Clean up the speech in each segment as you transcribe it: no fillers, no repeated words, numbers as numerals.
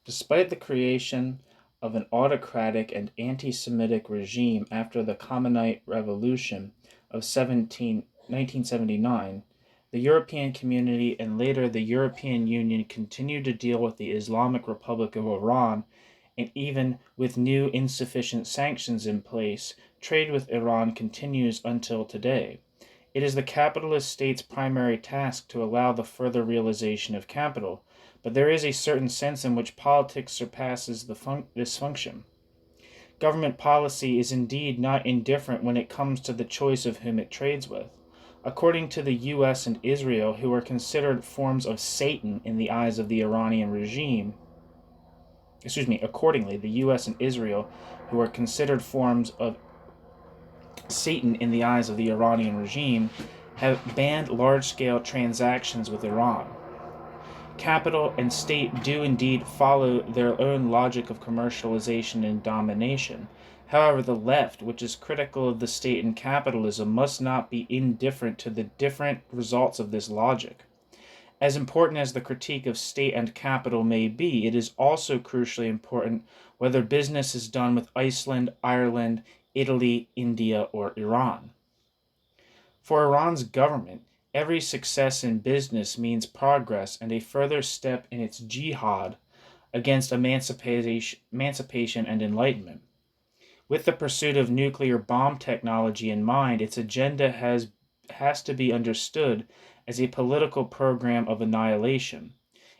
Despite the creation of an autocratic and anti-Semitic regime after the Khomeneite Revolution of 1979, the European Community and later the European Union continued to deal with the Islamic Republic of Iran, and even with new insufficient sanctions in place, trade with Iran continues until today. It is the capitalist state's primary task to allow the further realization of capital, but there is a certain sense in which politics surpasses this function. Government policy is indeed not indifferent when it comes to the choice of whom it trades with. According to the US and Israel, who are considered forms of Satan in the eyes of the Iranian regime, accordingly, the US and Israel, who are considered forms of Satan in the eyes of the Iranian regime, have banned large-scale transactions with Iran. Capital and state do indeed follow their own logic of commercialization and domination. However, the left, which is critical of the state and capitalism, must not be indifferent to the different results of this logic. As important as the critique of state and capital may be, it is also crucially important whether business is done with Iceland, Ireland, Italy, India, or Iran. For Iran's government, every success in business means progress and a further step in its jihad against emancipation and enlightenment. With the pursuit of nuclear bomb technology in mind, its agenda has to be understood as a political program of annihilation.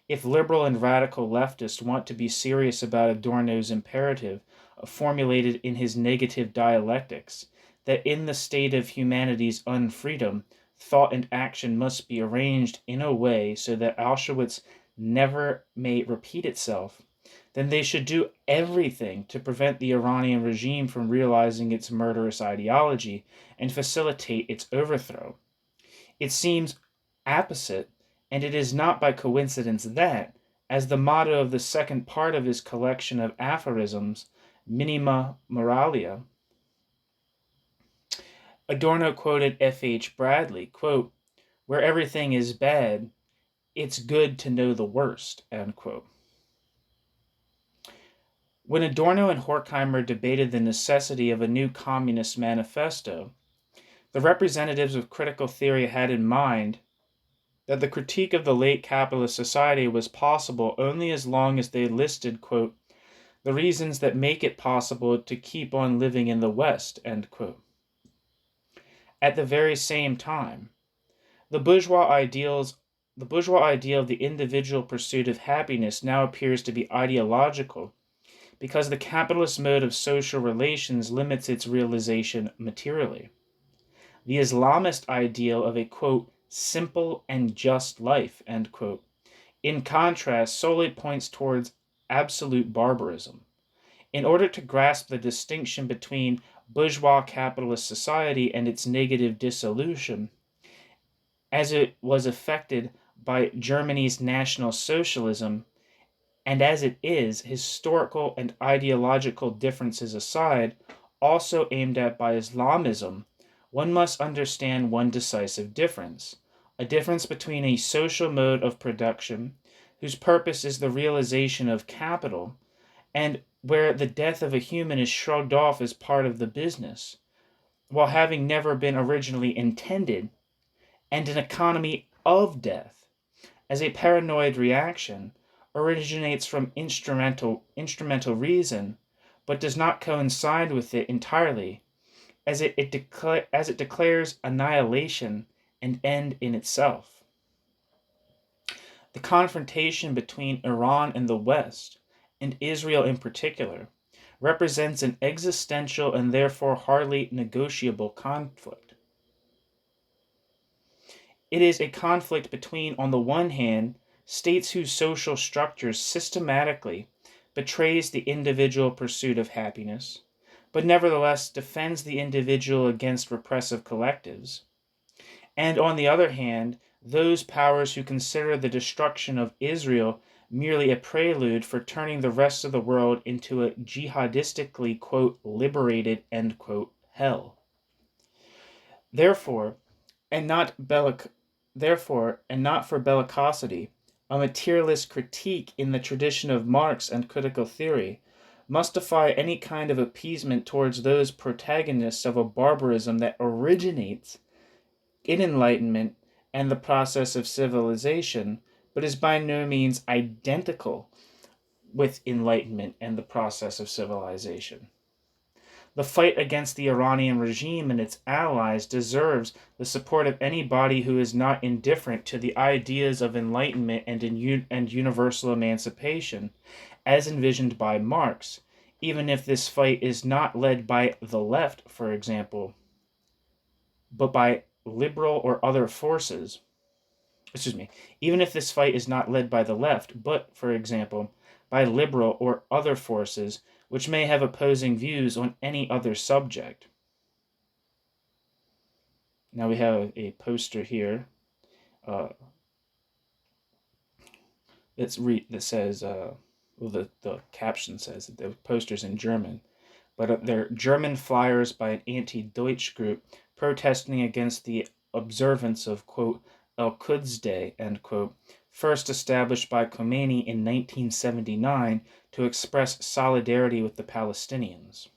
If liberal and radical leftists want to be serious about Adorno's imperative, formulated in his negative dialectics, that in the state of humanity's unfreedom, thought and action must be arranged in a way so that Auschwitz never may repeat itself, then they should do everything to prevent the Iranian regime from realizing its murderous ideology and facilitate its overthrow. It seems apposite, and it is not by coincidence that, as the motto of the second part of his collection of aphorisms, Minima Moralia, Adorno quoted F.H. Bradley, quote, "Where everything is bad, it's good to know the worst," end quote. When Adorno and Horkheimer debated the necessity of a new communist manifesto, the representatives of critical theory had in mind that the critique of the late capitalist society was possible only as long as they listed, quote, "the reasons that make it possible to keep on living in the West," end quote. At the very same time, the bourgeois ideal of the individual pursuit of happiness now appears to be ideological because the capitalist mode of social relations limits its realization materially. The Islamist ideal of a, quote, "simple and just life," end quote, in contrast, solely points towards absolute barbarism. In order to grasp the distinction between bourgeois capitalist society and its negative dissolution, as it was affected by Germany's National Socialism, and as it is, historical and ideological differences aside, also aimed at by Islamism, one must understand one decisive difference, a difference between a social mode of production, whose purpose is the realization of capital, and where the death of a human is shrugged off as part of the business, while having never been originally intended, and an economy of death, as a paranoid reaction, originates from instrumental reason, but does not coincide with it entirely, as it declares annihilation and end in itself. The confrontation between Iran and the West, and Israel in particular, represents an existential and therefore hardly negotiable conflict. It is a conflict between, on the one hand, states whose social structures systematically betrays the individual pursuit of happiness, but nevertheless defends the individual against repressive collectives, and on the other hand, those powers who consider the destruction of Israel merely a prelude for turning the rest of the world into a jihadistically, quote, liberated, end quote, hell. Therefore, and not for bellicosity, A materialist critique in the tradition of Marx and critical theory must defy any kind of appeasement towards those protagonists of a barbarism that originates in enlightenment and the process of civilization, but is by no means identical with enlightenment and the process of civilization. The fight against the Iranian regime and its allies deserves the support of anybody who is not indifferent to the ideas of enlightenment and universal emancipation, as envisioned by Marx, even if this fight is not led by the left, for example, but by liberal or other forces. Even if this fight is not led by the left, but, for example, by liberal or other forces which may have opposing views on any other subject. Now we have a poster here that says, the caption says that the poster's in German, but they're German flyers by an anti-Deutsch group protesting against the observance of, quote, Al-Quds Day, end quote, first established by Khomeini in 1979 to express solidarity with the Palestinians.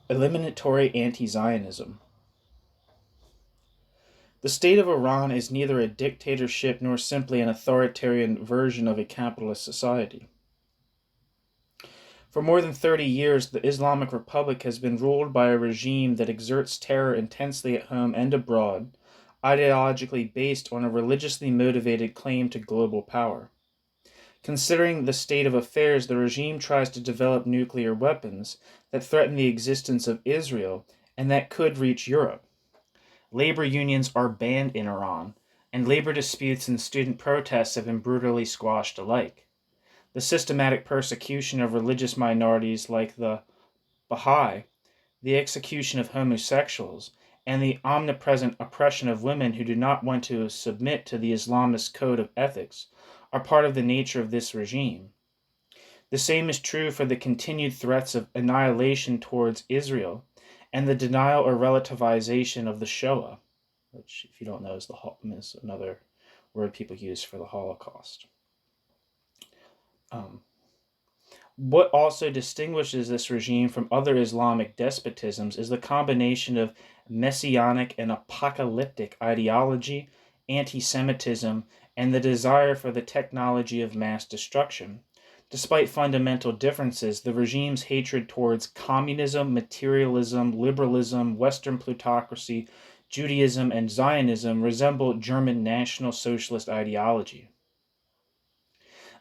Eliminatory anti-Zionism. The state of Iran is neither a dictatorship nor simply an authoritarian version of a capitalist society. For more than 30 years, the Islamic Republic has been ruled by a regime that exerts terror intensely at home and abroad, ideologically based on a religiously motivated claim to global power. Considering the state of affairs, the regime tries to develop nuclear weapons that threaten the existence of Israel and that could reach Europe. Labor unions are banned in Iran, and labor disputes and student protests have been brutally squashed alike. The systematic persecution of religious minorities like the Baha'i, the execution of homosexuals, and the omnipresent oppression of women who do not want to submit to the Islamist code of ethics are part of the nature of this regime. The same is true for the continued threats of annihilation towards Israel and the denial or relativization of the Shoah, which, if you don't know, is another word people use for the Holocaust. What also distinguishes this regime from other Islamic despotisms is the combination of messianic and apocalyptic ideology, anti-Semitism, and the desire for the technology of mass destruction. Despite fundamental differences, the regime's hatred towards communism, materialism, liberalism, Western plutocracy, Judaism, and Zionism resemble German National Socialist ideology.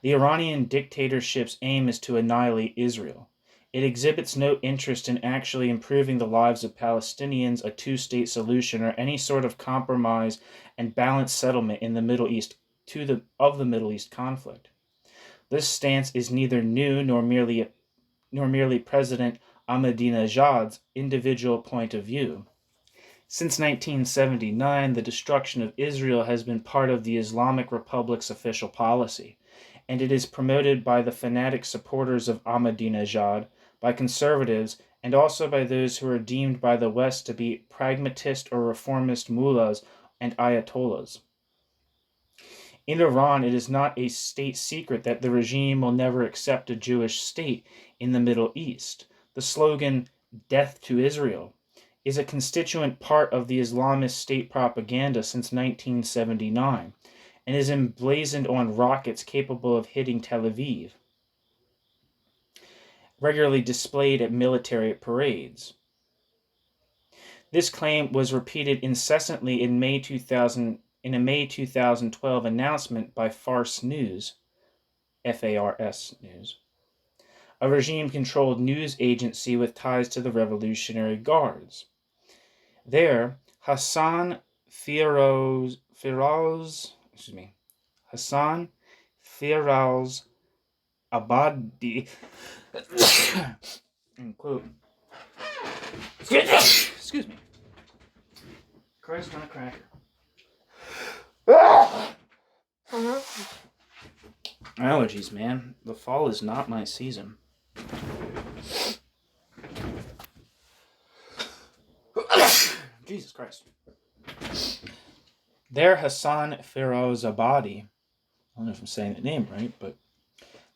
The Iranian dictatorship's aim is to annihilate Israel. It exhibits no interest in actually improving the lives of Palestinians, a two-state solution, or any sort of compromise and balanced settlement in the Middle East of the Middle East conflict. This stance is neither new nor merely President Ahmadinejad's individual point of view. Since 1979, the destruction of Israel has been part of the Islamic Republic's official policy, and it is promoted by the fanatic supporters of Ahmadinejad, by conservatives, and also by those who are deemed by the West to be pragmatist or reformist mullahs and ayatollahs. In Iran, it is not a state secret that the regime will never accept a Jewish state in the Middle East. The slogan, "Death to Israel," is a constituent part of the Islamist state propaganda since 1979 and is emblazoned on rockets capable of hitting Tel Aviv, regularly displayed at military parades. This claim was repeated incessantly in a May 2012 announcement by Fars News, Fars News, a regime-controlled news agency with ties to the Revolutionary Guards. There, Hassan Firouz Abadi, quote, excuse me, Christ on a cracker. Allergies, man. The fall is not my season. Jesus Christ. There, Hassan Firozabadi, I don't know if I'm saying the name right, but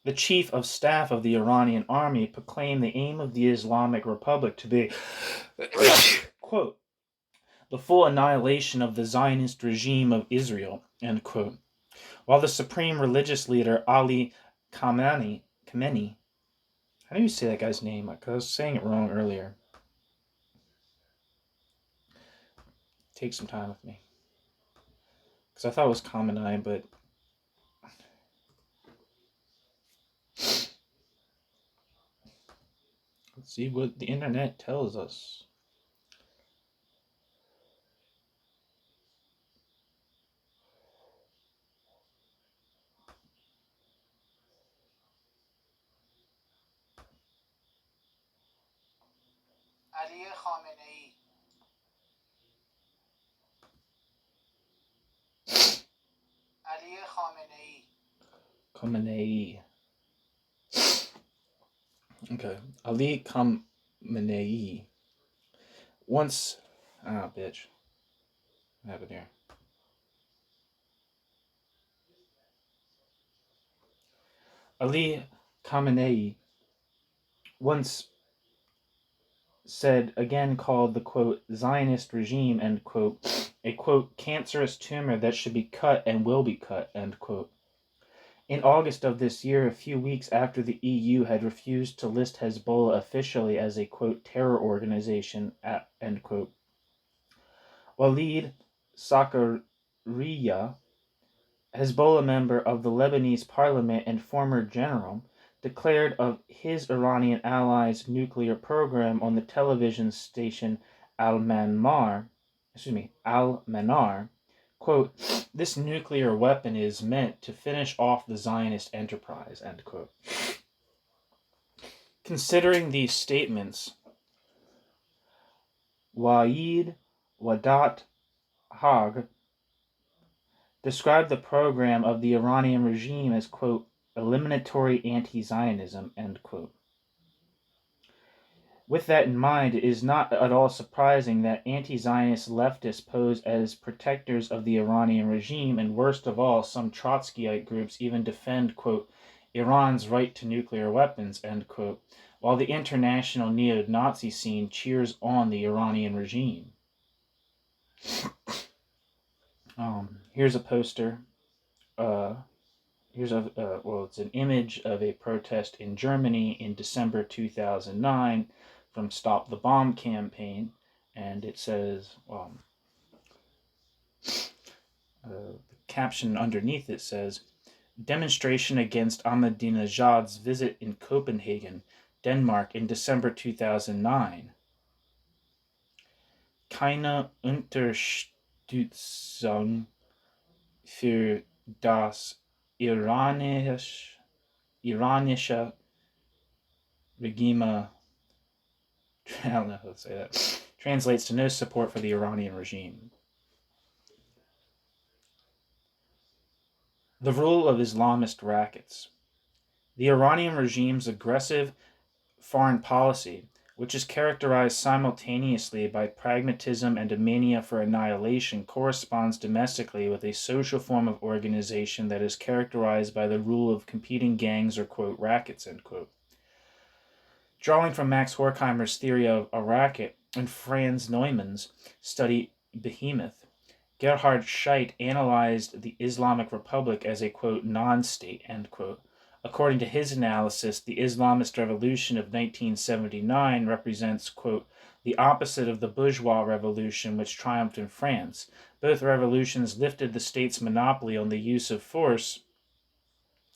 the chief of staff of the Iranian army proclaimed the aim of the Islamic Republic to be, quote, the full annihilation of the Zionist regime of Israel, end quote. While the supreme religious leader Ali Khamenei, how do you say that guy's name? Because I was saying it wrong earlier. Take some time with me. Because I thought it was Khamenei, but let's see what the internet tells us. Ali Khomeneiite. Ali Khomeneiite. Khomeini. Okay. Ali Khamenei. Once. Ah, bitch. What happened here? Ali Khamenei once said, again called the, quote, Zionist regime, end quote, a, quote, cancerous tumor that should be cut and will be cut, end quote. In August of this year, a few weeks after the EU had refused to list Hezbollah officially as a, quote, terror organization, end quote, Walid Zakaria, Hezbollah member of the Lebanese parliament and former general, declared of his Iranian allies' nuclear program on the television station Al-Manar, quote, this nuclear weapon is meant to finish off the Zionist enterprise, end quote. Considering these statements, Waid Wadat Hag described the program of the Iranian regime as, quote, eliminatory anti-Zionism, end quote. With that in mind, it is not at all surprising that anti-Zionist leftists pose as protectors of the Iranian regime, and worst of all, some Trotskyite groups even defend, quote, Iran's right to nuclear weapons, end quote, while the international neo-Nazi scene cheers on the Iranian regime. Here's a poster. It's an image of a protest in Germany in December 2009 from Stop the Bomb campaign, and it says, the caption underneath it says, demonstration against Ahmadinejad's visit in Copenhagen, Denmark in December 2009. Keine Unterstützung für das iranische Regime, I don't know how to say that, translates to no support for the Iranian regime. The rule of Islamist rackets. The Iranian regime's aggressive foreign policy, which is characterized simultaneously by pragmatism and a mania for annihilation, corresponds domestically with a social form of organization that is characterized by the rule of competing gangs or, quote, rackets, end quote. Drawing from Max Horkheimer's theory of a racket and Franz Neumann's study Behemoth, Gerhard Scheidt analyzed the Islamic Republic as a, quote, non-state, end quote. According to his analysis, the Islamist Revolution of 1979 represents, quote, the opposite of the bourgeois revolution which triumphed in France. Both revolutions lifted the state's monopoly on the use of force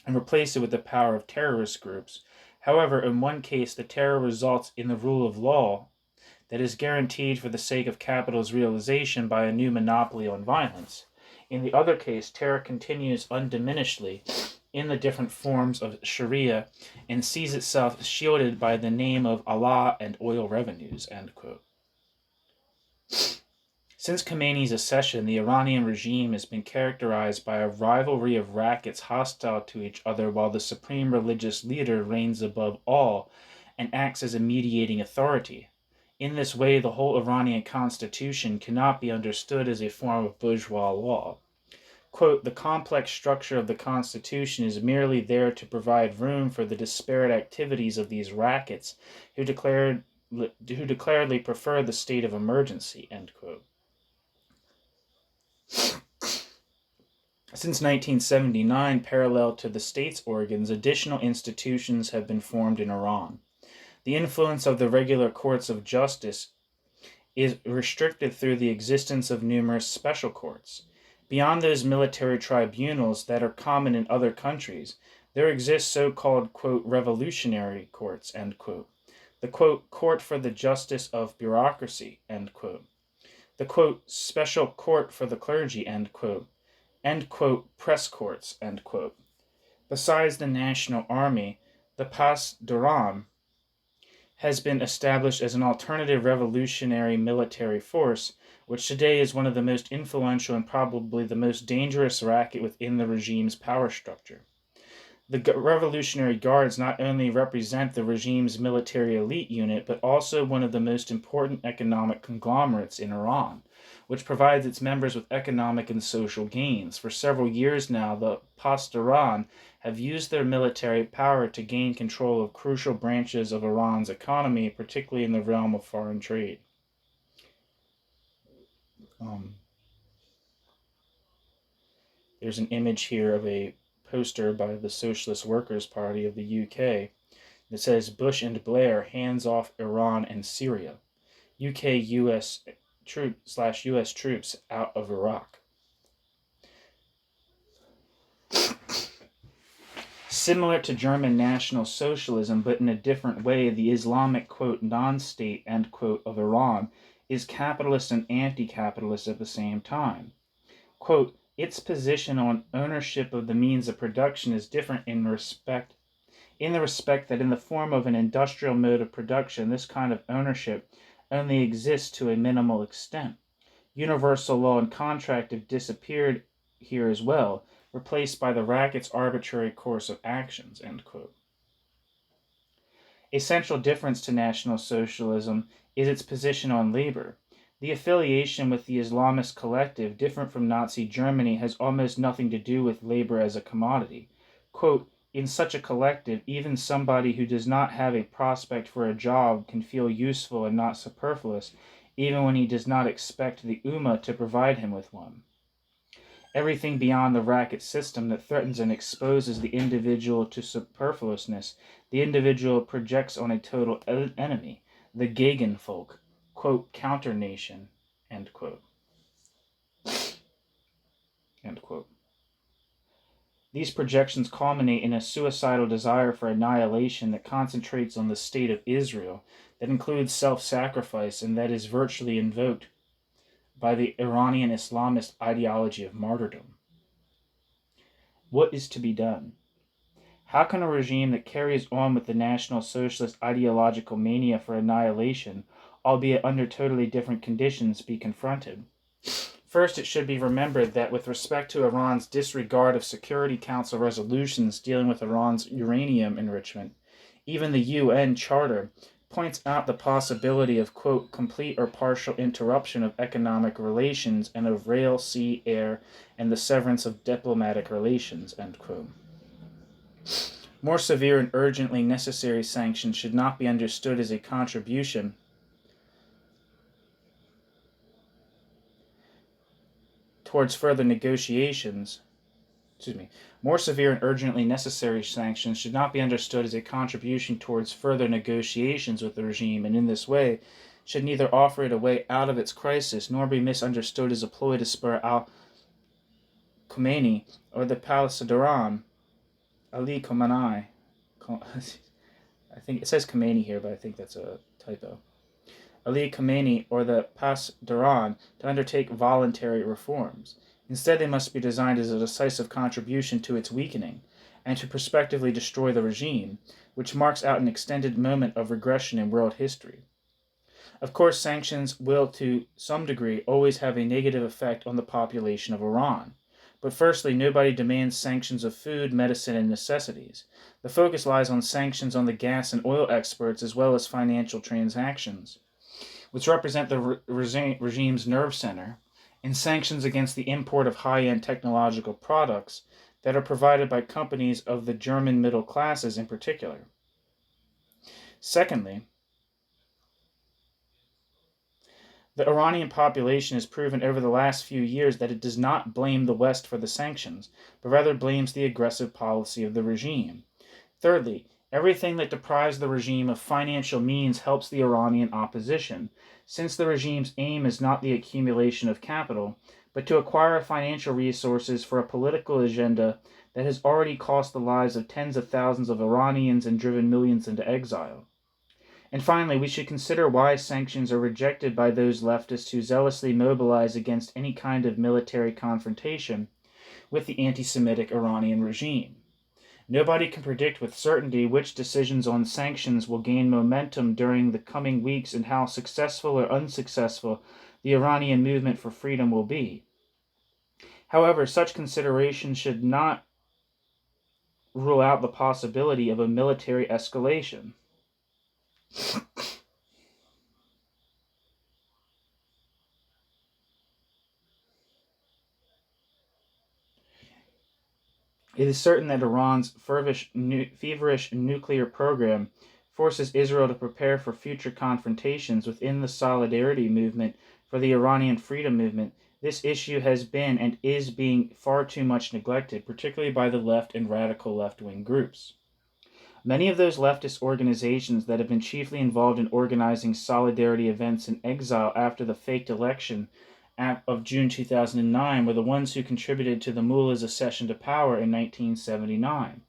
and replaced it with the power of terrorist groups. However, in one case, the terror results in the rule of law that is guaranteed for the sake of capital's realization by a new monopoly on violence. In the other case, terror continues undiminishedly in the different forms of Sharia and sees itself shielded by the name of Allah and oil revenues, end quote. Since Khomeini's accession, the Iranian regime has been characterized by a rivalry of rackets hostile to each other, while the supreme religious leader reigns above all and acts as a mediating authority. In this way, the whole Iranian constitution cannot be understood as a form of bourgeois law. Quote, the complex structure of the Constitution is merely there to provide room for the disparate activities of these rackets who declaredly prefer the state of emergency, end quote. Since 1979, parallel to the state's organs, additional institutions have been formed in Iran. The influence of the regular courts of justice is restricted through the existence of numerous special courts. Beyond those military tribunals that are common in other countries, there exist so-called, quote, revolutionary courts, end quote. The, quote, court for the justice of bureaucracy, end quote. The, quote, special court for the clergy, end quote, press courts, end quote. Besides the national army, the Pas Duran has been established as an alternative revolutionary military force, which today is one of the most influential and probably the most dangerous racket within the regime's power structure. The Revolutionary Guards not only represent the regime's military elite unit, but also one of the most important economic conglomerates in Iran, which provides its members with economic and social gains. For several years now, the Pasdaran have used their military power to gain control of crucial branches of Iran's economy, particularly in the realm of foreign trade. There's an image here of a poster by the Socialist Workers' Party of the UK that says Bush and Blair hands off Iran and Syria. UK-US troops/US troops out of Iraq. Similar to German National Socialism, but in a different way, the Islamic, quote, non-state, end quote, of Iran is capitalist and anti-capitalist at the same time. Quote, its position on ownership of the means of production is different in the respect that in the form of an industrial mode of production, this kind of ownership only exists to a minimal extent. Universal law and contract have disappeared here as well, replaced by the racket's arbitrary course of actions, end quote. A central difference to National Socialism is its position on labor. The affiliation with the Islamist collective, different from Nazi Germany, has almost nothing to do with labor as a commodity. Quote, in such a collective, even somebody who does not have a prospect for a job can feel useful and not superfluous, even when he does not expect the Ummah to provide him with one. Everything beyond the racket system that threatens and exposes the individual to superfluousness, the individual projects on a total enemy, the Gegenvolk, quote, counter nation, end quote. End quote. These projections culminate in a suicidal desire for annihilation that concentrates on the state of Israel, that includes self-sacrifice, and that is virtually invoked by the Iranian Islamist ideology of martyrdom. What is to be done? How can a regime that carries on with the National Socialist ideological mania for annihilation, albeit under totally different conditions, be confronted? First, it should be remembered that with respect to Iran's disregard of Security Council resolutions dealing with Iran's uranium enrichment, even the UN Charter points out the possibility of, quote, complete or partial interruption of economic relations and of rail, sea, air, and the severance of diplomatic relations, end quote. More severe and urgently necessary sanctions should not be understood as a contribution towards further negotiations. More severe and urgently necessary sanctions should not be understood as a contribution towards further negotiations with the regime, and in this way should neither offer it a way out of its crisis nor be misunderstood as a ploy to spur Khomeini or the Pasdaran, Ali Khamenei. I think it says Khomeini here, but I think that's a typo. Ali Khamenei or the Pasdaran to undertake voluntary reforms. Instead, they must be designed as a decisive contribution to its weakening, and to prospectively destroy the regime, which marks out an extended moment of regression in world history. Of course, sanctions will, to some degree, always have a negative effect on the population of Iran. But firstly, nobody demands sanctions of food, medicine, and necessities. The focus lies on sanctions on the gas and oil exports as well as financial transactions, which represent the regime's nerve center, and sanctions against the import of high-end technological products that are provided by companies of the German middle classes in particular. Secondly, the Iranian population has proven over the last few years that it does not blame the West for the sanctions, but rather blames the aggressive policy of the regime. Thirdly, everything that deprives the regime of financial means helps the Iranian opposition, since the regime's aim is not the accumulation of capital, but to acquire financial resources for a political agenda that has already cost the lives of tens of thousands of Iranians and driven millions into exile. And finally, we should consider why sanctions are rejected by those leftists who zealously mobilize against any kind of military confrontation with the anti-Semitic Iranian regime. Nobody can predict with certainty which decisions on sanctions will gain momentum during the coming weeks and how successful or unsuccessful the Iranian movement for freedom will be. However, such consideration should not rule out the possibility of a military escalation. It is certain that Iran's feverish nuclear program forces Israel to prepare for future confrontations within the solidarity movement for the Iranian freedom movement. This issue has been and is being far too much neglected, particularly by the left and radical left-wing groups. Many of those leftist organizations that have been chiefly involved in organizing solidarity events in exile after the faked election of June 2009 were the ones who contributed to the mullah's accession to power in 1979.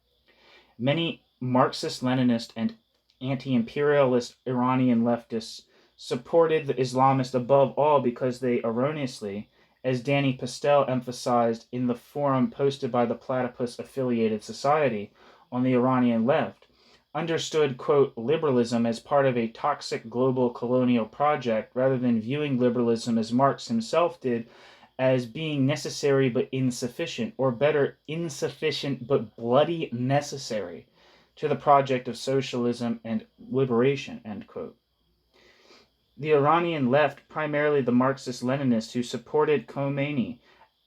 Many Marxist-Leninist and anti-imperialist Iranian leftists supported the Islamists above all because they erroneously, as Danny Pastel emphasized in the forum posted by the Platypus-affiliated society on the Iranian left, understood, quote, liberalism as part of a toxic global colonial project rather than viewing liberalism as Marx himself did as being necessary but insufficient, or better, insufficient but bloody necessary to the project of socialism and liberation, end quote. The Iranian left, primarily the Marxist-Leninists who supported Khomeini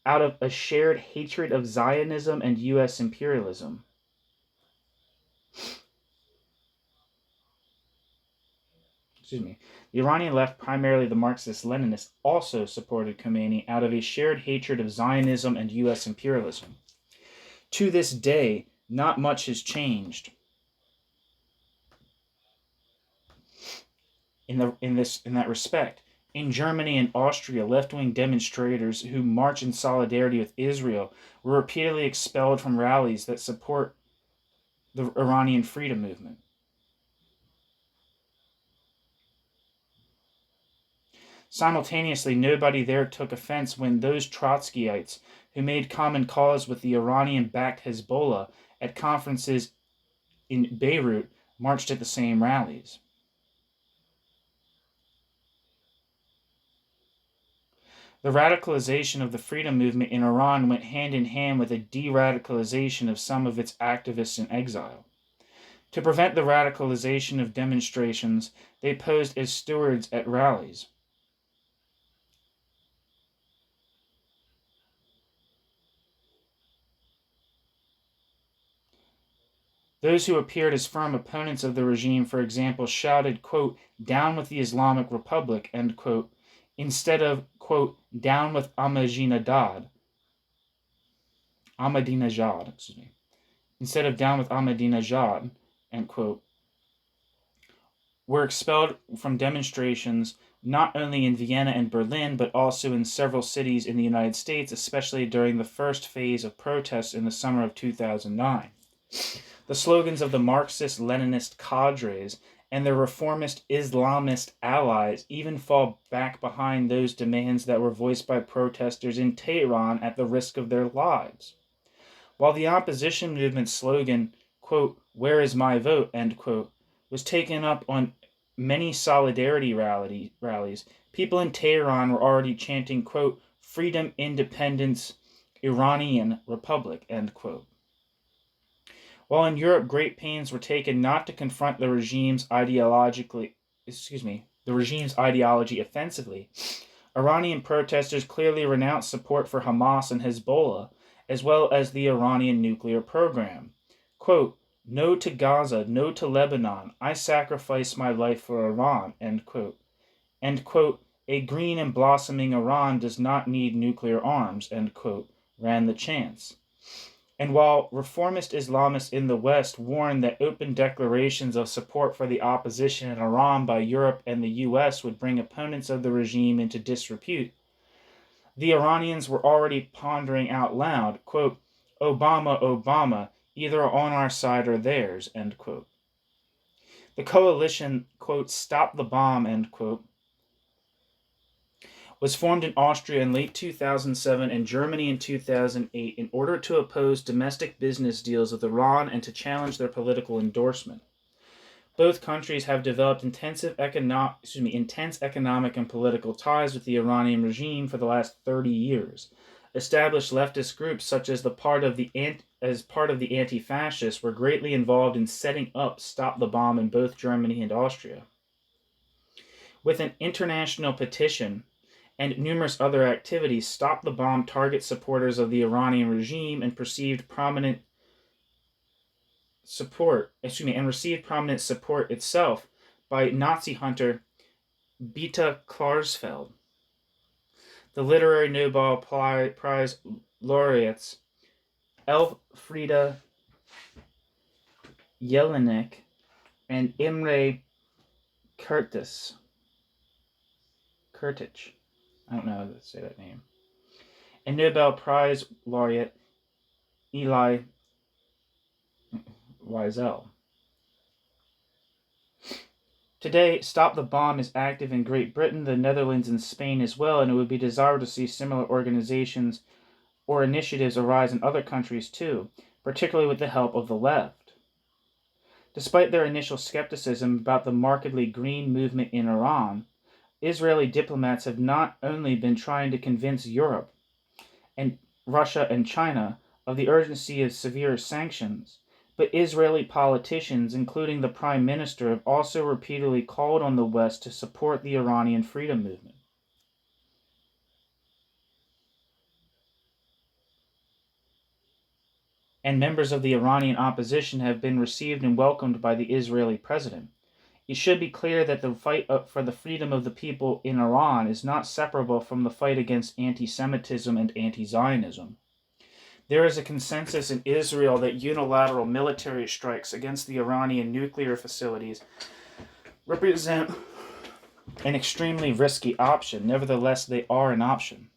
out of a shared hatred of Zionism and U.S. imperialism. The Iranian left, primarily the Marxist-Leninists, also supported Khomeini out of a shared hatred of Zionism and U.S. imperialism. To this day, not much has changed in that respect. In Germany and Austria, left-wing demonstrators who march in solidarity with Israel were repeatedly expelled from rallies that support the Iranian freedom movement. Simultaneously, nobody there took offense when those Trotskyites who made common cause with the Iranian-backed Hezbollah at conferences in Beirut marched at the same rallies. The radicalization of the freedom movement in Iran went hand in hand with a de-radicalization of some of its activists in exile. To prevent the radicalization of demonstrations, they posed as stewards at rallies. Those who appeared as firm opponents of the regime, for example, shouted, quote, down with the Islamic Republic, end quote, instead of, quote, down with Ahmadinejad, instead of down with Ahmadinejad, end quote, were expelled from demonstrations not only in Vienna and Berlin, but also in several cities in the United States, especially during the first phase of protests in the summer of 2009. The slogans of the Marxist-Leninist cadres and their reformist Islamist allies even fall back behind those demands that were voiced by protesters in Tehran at the risk of their lives. While the opposition movement's slogan, quote, where is my vote, end quote, was taken up on many solidarity rallies, people in Tehran were already chanting, quote, "Freedom, independence, Iranian Republic," end quote. While in Europe, great pains were taken not to confront the regime's ideology offensively, Iranian protesters clearly renounced support for Hamas and Hezbollah, as well as the Iranian nuclear program. Quote, "No to Gaza, no to Lebanon. I sacrifice my life for Iran," end quote. End quote. "A green and blossoming Iran does not need nuclear arms," end quote, ran the chants. And while reformist Islamists in the West warned that open declarations of support for the opposition in Iran by Europe and the US would bring opponents of the regime into disrepute, the Iranians were already pondering out loud, quote, "Obama, Obama, either on our side or theirs," end quote. The coalition, quote, "Stop the Bomb," end quote, was formed in Austria in late 2007 and Germany in 2008 in order to oppose domestic business deals with Iran and to challenge their political endorsement. Both countries have developed intense economic and political ties with the Iranian regime for the last 30 years. Established leftist groups such as part of the anti-fascists were greatly involved in setting up Stop the Bomb in both Germany and Austria. With an international petition and numerous other activities, Stop the Bomb targets supporters of the Iranian regime and received prominent support itself by Nazi hunter Beta Klarsfeld. The literary Nobel Prize laureates Elfriede Jelinek and Imre Kertész, I don't know how to say that name, and Nobel Prize laureate Elie Wiesel. Today, Stop the Bomb is active in Great Britain, the Netherlands, and Spain as well, and it would be desirable to see similar organizations or initiatives arise in other countries too, particularly with the help of the left. Despite their initial skepticism about the markedly green movement in Iran, Israeli diplomats have not only been trying to convince Europe and Russia and China of the urgency of severe sanctions, but Israeli politicians, including the Prime Minister, have also repeatedly called on the West to support the Iranian freedom movement. And members of the Iranian opposition have been received and welcomed by the Israeli president. It should be clear that the fight for the freedom of the people in Iran is not separable from the fight against anti-Semitism and anti-Zionism. There is a consensus in Israel that unilateral military strikes against the Iranian nuclear facilities represent an extremely risky option. Nevertheless, they are an option.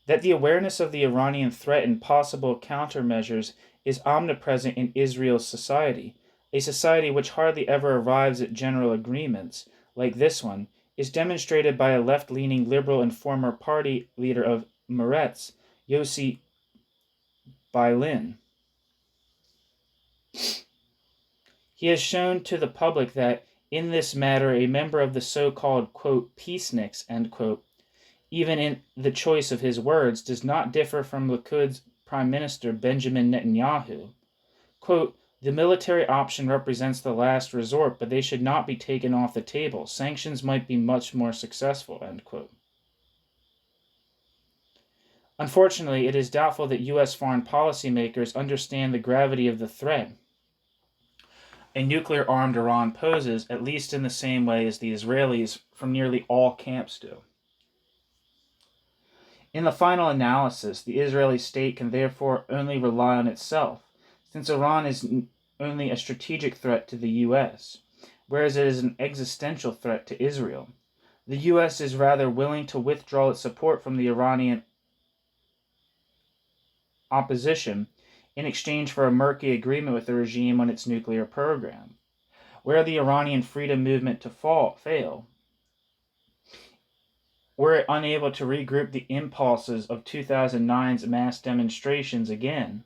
That the awareness of the Iranian threat and possible countermeasures is omnipresent in Israel's society, a society which hardly ever arrives at general agreements, like this one, is demonstrated by a left-leaning liberal and former party leader of Meretz, Yossi Beilin. He has shown to the public that, in this matter, a member of the so-called, quote, peaceniks, end quote, even in the choice of his words, does not differ from Likud Prime Minister Benjamin Netanyahu. Quote, "The military option represents the last resort, but they should not be taken off the table. Sanctions might be much more successful," end quote. Unfortunately, it is doubtful that U.S. foreign policymakers understand the gravity of the threat a nuclear-armed Iran poses, at least in the same way as the Israelis from nearly all camps do. In the final analysis, the Israeli state can therefore only rely on itself, since Iran is only a strategic threat to the U.S., whereas it is an existential threat to Israel. The U.S. is rather willing to withdraw its support from the Iranian opposition in exchange for a murky agreement with the regime on its nuclear program. Were the Iranian freedom movement to fail, were it unable to regroup the impulses of 2009's mass demonstrations again,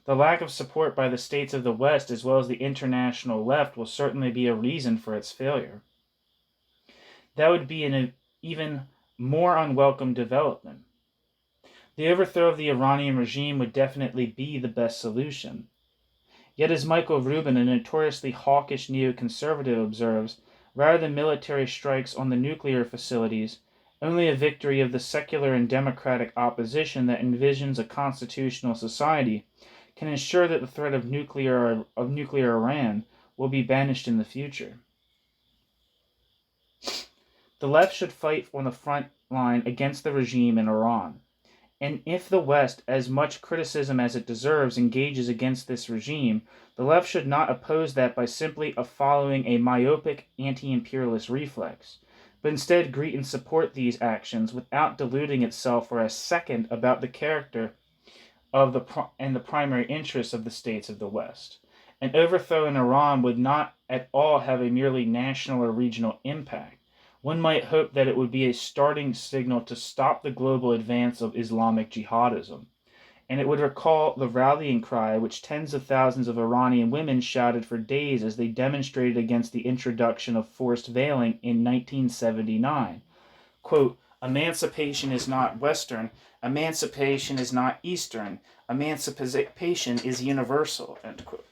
The lack of support by the states of the West as well as the international left will certainly be a reason for its failure. That would be an even more unwelcome development. The overthrow of the Iranian regime would definitely be the best solution. Yet, as Michael Rubin, a notoriously hawkish neoconservative, observes, rather than military strikes on the nuclear facilities, only a victory of the secular and democratic opposition that envisions a constitutional society can ensure that the threat of nuclear Iran will be banished in the future. The left should fight on the front line against the regime in Iran. And if the West, as much criticism as it deserves, engages against this regime, the left should not oppose that by simply following a myopic anti-imperialist reflex, but instead greet and support these actions without deluding itself for a second about the character of the primary interests of the states of the West. An overthrow in Iran would not at all have a merely national or regional impact. One might hope that it would be a starting signal to stop the global advance of Islamic jihadism, and it would recall the rallying cry which tens of thousands of Iranian women shouted for days as they demonstrated against the introduction of forced veiling in 1979. Quote, "Emancipation is not Western, emancipation is not Eastern, emancipation is universal," end quote.